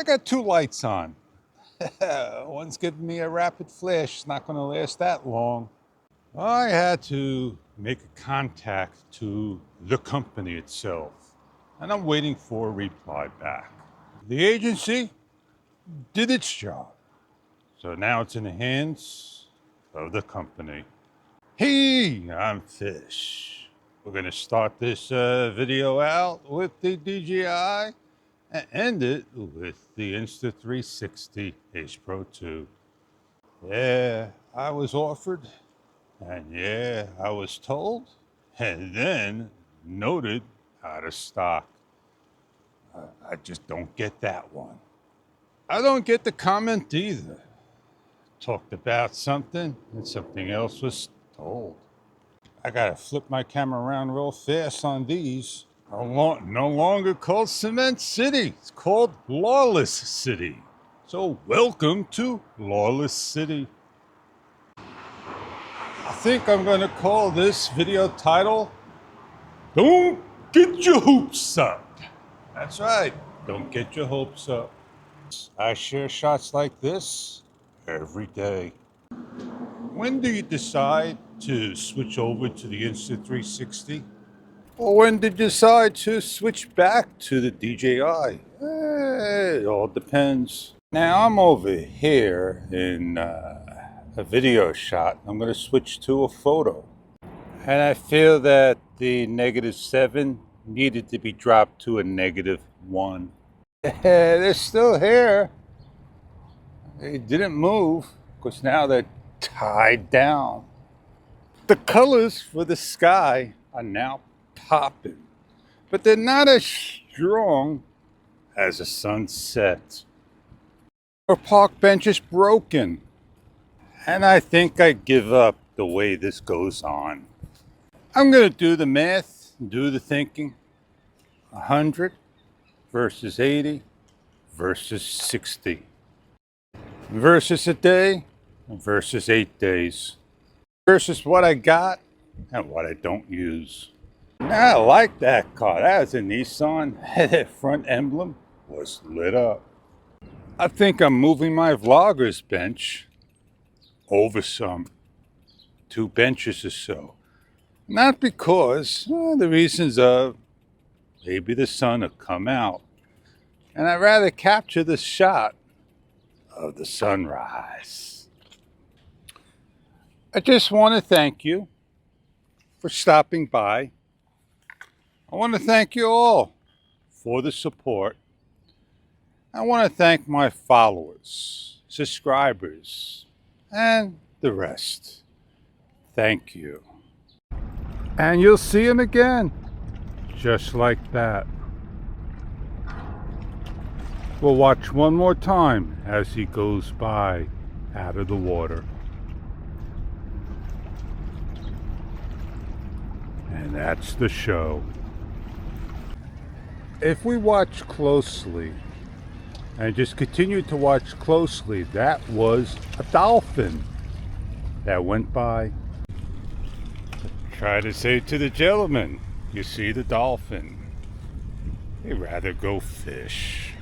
I got two lights on. One's giving me a rapid flash. It's not going to last that long. I had to make a contact to the company itself, and I'm waiting for a reply back. The agency did its job, so now it's in the hands of the company. Hey, I'm Fish. We're going to start this video out with the DJI and end it with the Insta360 Ace Pro 2. Yeah, I was offered, and yeah, I was told, and then noted out of stock. I just don't get that one. I don't get the comment either. Talked about something and something else was told. I gotta flip my camera around real fast on these. No longer called Cement City. It's called Lawless City. So welcome to Lawless City. I think I'm gonna call this video title, Don't Get Your Hopes Up. That's right, don't get your hopes up. I share shots like this every day. When do you decide to switch over to the Insta360? Or when did you decide to switch back to the DJI? It all depends. Now I'm over here in a video shot. I'm going to switch to a photo. And I feel that the -7 needed to be dropped to a -1. They're still here. They didn't move because now they're tied down. The colors for the sky are now popping, but they're not as strong as a sunset. Our park bench is broken, and I think I give up the way this goes on. I'm going to do the math, do the thinking. 100 versus 80 versus 60 versus a day versus 8 days versus what I got and what I don't use. I like that car. That was a Nissan. That front emblem was lit up. I think I'm moving my vlogger's bench over some 2 benches or so. Not because the reasons of maybe the sun will come out, and I'd rather capture the shot of the sunrise. I just want to thank you for stopping by. I want to thank you all for the support. I want to thank my followers, subscribers, and the rest. Thank you. And you'll see him again, just like that. We'll watch one more time as he goes by out of the water. And that's the show. If we watch closely, and just continue to watch closely, that was a dolphin that went by. Try to say to the gentleman, you see the dolphin. He'd rather go fish.